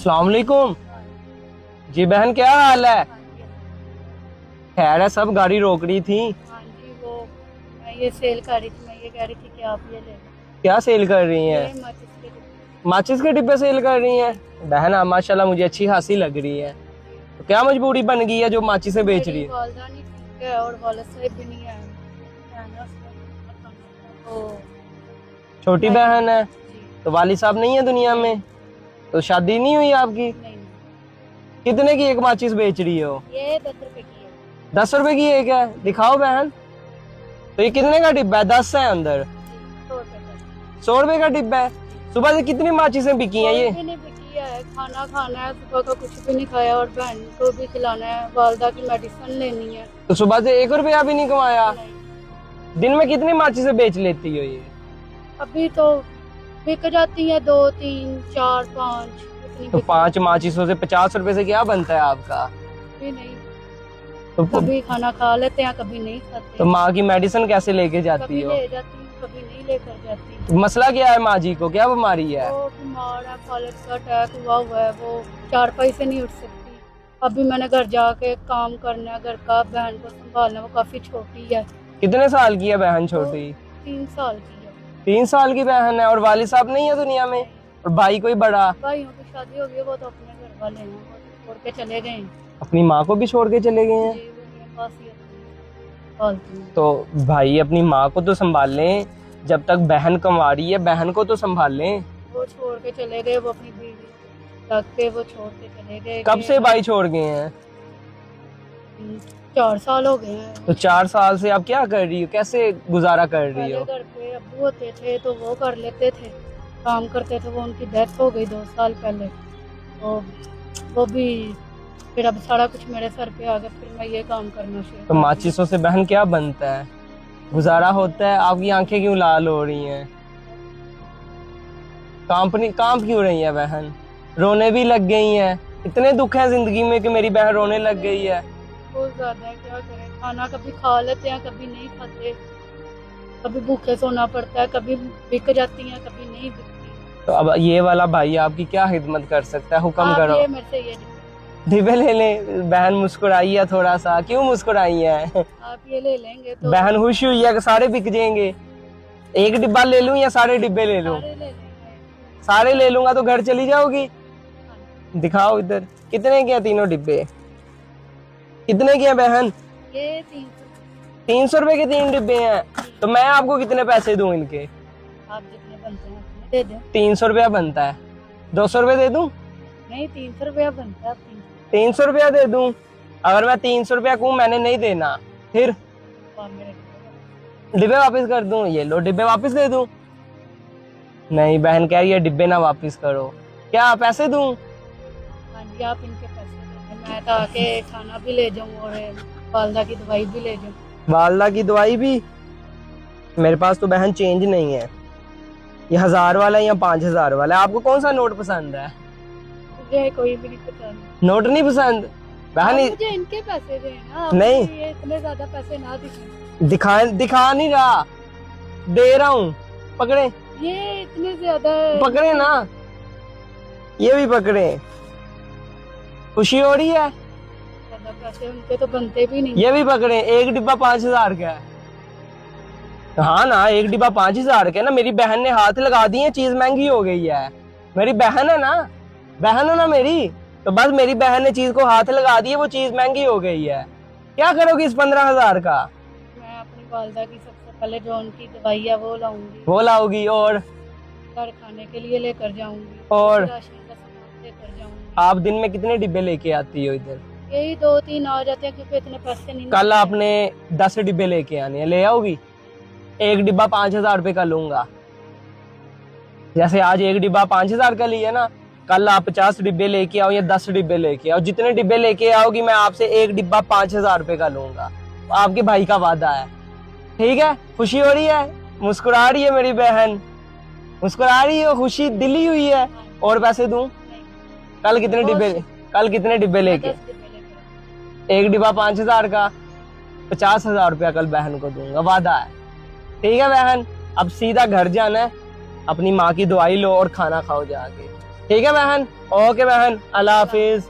अस्सलाम वालेकुम। जी बहन, क्या हाल है? खैर है सब? गाड़ी रोक रही थी। हाँ जी, वो मैं ये सेल कर रही थी। मैं ये कह रही थी कि आप ये ले लो। क्या सेल कर रही हैं? ये माचिस के डिब्बे। माचिस के डिब्बे सेल कर रही हैं? बहन आप माशाल्लाह मुझे अच्छी खासी लग रही है। तो क्या मजबूरी बन गई है जो माचिसें बेच रही मेरी है? वालदा नहीं ठीक है और वालिद साहब भी नहीं है। है ना, तो छोटी मैं बहन है जी तो वाली साहब नहीं है दुनिया में, तो शादी नहीं हुई आपकी? नहीं, कितने की एक माचिस बेच रही हो? ये 10 रुपए की है। 10 रुपए की एक है? दिखाओ बहन। तो ये कितने का डिब्बा है? 10 है अंदर। जी 100 रुपए का। 100 रुपए का डिब्बा है। सुबह से कितनी माचिसें बिकी हैं कोई ये? भी नहीं बिकी है। खाना खाना है, सुबह का कुछ भी नहीं खाया और बहन को भी खिलाना है, वालदा की मेडिसिन लेनी है। तो सुबह से 1 रुपया भी नहीं कमाया? नहीं, दिन में कितनी माचिसें बेच लेती हो ये? अभी तो बिक जाती है 2 3 4 5 इतनी तो बिक 5 माचिसों से 50 रुपए से क्या बनता है आपका? भी नहीं। तो कभी खाना खा लेते हैं, कभी नहीं खाते। तो माँ की मेडिसिन कैसे लेके जाती कभी हो? ले जाती हूँ, कभी नहीं लेकर जाती। तो मसला क्या है माँ जी को? क्या बीमारी है? वो बीमार है, फालिज का अटैक हुआ है, वो चारपाई से नहीं उठ सकती। अभी मैंने घर जाके काम करना है, घर का बहन को संभालना, वो काफी छोटी है। कितने साल की है बहन छोटी? 3 साल की है। 3 साल की बहन है। और वालिद साहब नहीं है दुनिया में? और भाई कोई बड़ा? भाइयों की शादी हो गई है, वो तो अपने घर वाले हैं, वो छोड़ के चले गए हैं। अपनी माँ को भी छोड़ के चले गए हैं? जी, वो मेरे पास ही अपनी पालती हैं। तो भाई अपनी माँ को तो संभाल लें, जब तक बहन कमा रही है बहन को तो संभाल लें। वो छोड़ के चले गए, वो अपनी बीवी रख के वो छोड़ के चले गए। कब से भाई छोड़ गए हैं? 4 साल हो गए हैं। तो 4 साल से आप क्या कर रही हो? कैसे गुजारा कर रही पहले हो? घर पे अब्बू होते थे तो वो कर लेते थे, काम करते थे। वो उनकी डेथ हो गई 2 साल पहले, तो वो भी फिर अब सारा कुछ मेरे सर पे आ गया। फिर मैं ये काम करना शुरू तो माचिसों से बहन क्या बनता है? गुजारा होता है? आपकी आंखें क्यों लाल हो रही हैं? कांप क्यों रही है बहन? रोने भी लग गई हैं? इतने दुख हैं जिंदगी में कि मेरी बहन रोने लग गई है। बहुत ज्यादा है, क्या करें। खाना कभी खा लेते हैं, कभी नहीं खाते। कभी भूखे सोना पड़ता है, कभी बिक जाती हैं, कभी नहीं बिकती। तो अब ये वाला भाई आपकी क्या खिदमत कर सकता है? हुक्म आप करो। ये मेरे से ये डिब्बे ले ले। बहन मुस्कुराई है थोड़ा सा, क्यों मुस्कुराई है? आप ये ले लेंगे तो बहन खुश हुई है कि सारे बिक जाएंगे? एक डिब्बा ले लूं या सारे डिब्बे ले लूं? सारे ले लेंगे। सारे ले लूंगा तो घर चली जाओगी? दिखाओ इधर, कितने के हैं तीनों डिब्बे? कितने के हैं बहन? ये 300 रुपए के 3 डिब्बे हैं। तो मैं आपको कितने पैसे दूं इनके? आप जितने बनते हैं उतने दे दें। 300 रुपया बनता है, 200 रुपये दे दूं? नहीं, 300 रुपया बनता है। 300 रुपया दे दूं? अगर मैं 300 रुपया कहूँ मैंने नहीं देना, फिर और मेरे लिए डिब्बे वापस कर दूं? ये लो डिब्बे वापस दे दूं? नहीं, बहन कह रही है डिब्बे ना वापस करो। क्या पैसे दूं? हाँ जी, आप इनके पैसे दे दें। मैं तो आके खाना भी ले जाऊँ और वालदा की दवाई भी ले जाऊँ। वालदा की दवाई भी? मेरे पास तो बहन चेंज नहीं है। ये 1000 वाला है या 5000 वाला है? आपको कौन सा नोट पसंद है? मुझे कोई भी नहीं पसंद। नोट नहीं पसंद? बहन मुझे इनके पैसे दें ना। नहीं। मुझे ये इतने ज्यादा पैसे ना दिखाएं। दिखा नहीं रहा, दे रहा हूँ। पकड़े, ये इतने ज्यादा पकड़े ना, ये भी पकड़े। खुशी हो रही है? ज्यादा पैसे उनके तो बनते भी नहीं। ये भी पकड़े। एक डिब्बा 5000 का है। हाँ ना, एक डिब्बा 5000 का है ना। मेरी बहन ने हाथ लगा दिए, चीज महंगी हो गई है। मेरी बहन है ना, बहन है ना मेरी, तो बस मेरी बहन ने चीज को हाथ लगा दिए, वो चीज महंगी हो गई है। क्या करोगी इस 15000 का? मैं अपनी वालदा की सबसे पहले जो उनकी दवाई है वो लाऊंगी, वो लाओगी? और घर खाने के लिए लेकर जाऊंगी, और राशन का सामान लेकर जाऊंगी। आप दिन में कितने डिब्बे लेके आती हो इधर? यही 2 3 आ जाते हैं, क्योंकि इतने पैसे नहीं कल मिलते। आपने 10 डिब्बे लेके आने हैं, ले आओगी? एक डिब्बा 5000 रुपए का लूंगा। जैसे आज एक डिब्बा 5000 का लिया ना, कल आप 50 डिब्बे लेके आओ या 10 डिब्बे लेके आओ। जितने डिब्बे लेके आओगी मैं आपसे एक डिब्बा 5000 रुपए का लूंगा। आपके भाई का वादा है, ठीक है? खुशी हो रही है? मुस्कुरा रही है मेरी बहन, मुस्कुरा रही है, खुशी दिली हुई है। और पैसे दूं? नहीं, कल कितने डिब्बे, कल कितने डिब्बे लेके? 10 डिब्बे लेकर। एक डिब्बा 5000 का, 50,000 रुपया कल बहन को दूंगा, वादा है। ठीक है बहन, अब सीधा घर जाना है, अपनी माँ की दवाई लो और खाना खाओ जाके। ठीक है बहन, ओके बहन, अल्लाह हाफिज।